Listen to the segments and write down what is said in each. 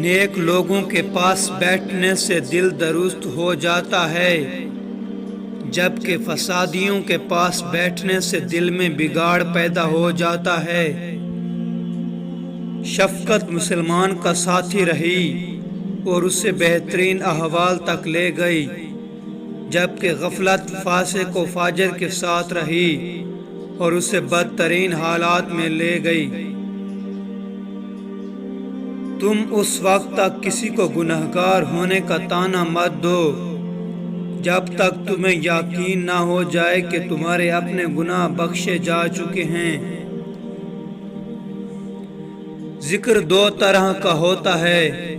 نیک لوگوں کے پاس بیٹھنے سے دل درست ہو جاتا ہے، جبکہ فسادیوں کے پاس بیٹھنے سے دل میں بگاڑ پیدا ہو جاتا ہے۔ شفقت مسلمان کا ساتھی رہی اور اسے بہترین احوال تک لے گئی، جبکہ غفلت فاسق و فاجر کے ساتھ رہی اور اسے بدترین حالات میں لے گئی۔ تم اس وقت تک کسی کو گنہگار ہونے کا طعنہ مت دو جب تک تمہیں یقین نہ ہو جائے کہ تمہارے اپنے گناہ بخشے جا چکے ہیں۔ ذکر دو طرح کا ہوتا ہے،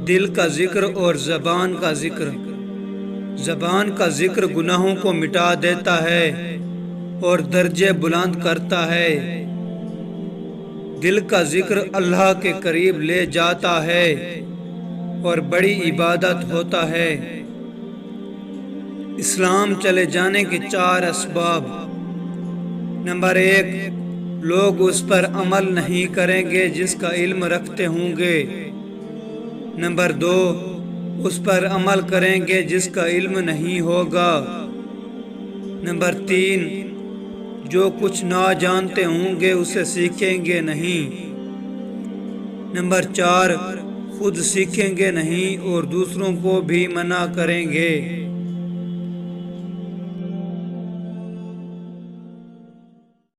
دل کا ذکر اور زبان کا ذکر۔ زبان کا ذکر گناہوں کو مٹا دیتا ہے اور درجے بلند کرتا ہے، دل کا ذکر اللہ کے قریب لے جاتا ہے اور بڑی عبادت ہوتا ہے۔ اسلام چلے جانے کے 4 اسباب۔ نمبر 1، لوگ اس پر عمل نہیں کریں گے جس کا علم رکھتے ہوں گے۔ نمبر 2، اس پر عمل کریں گے جس کا علم نہیں ہوگا۔ نمبر 3، جو کچھ نہ جانتے ہوں گے اسے سیکھیں گے نہیں۔ نمبر 4، خود سیکھیں گے نہیں اور دوسروں کو بھی منع کریں گے۔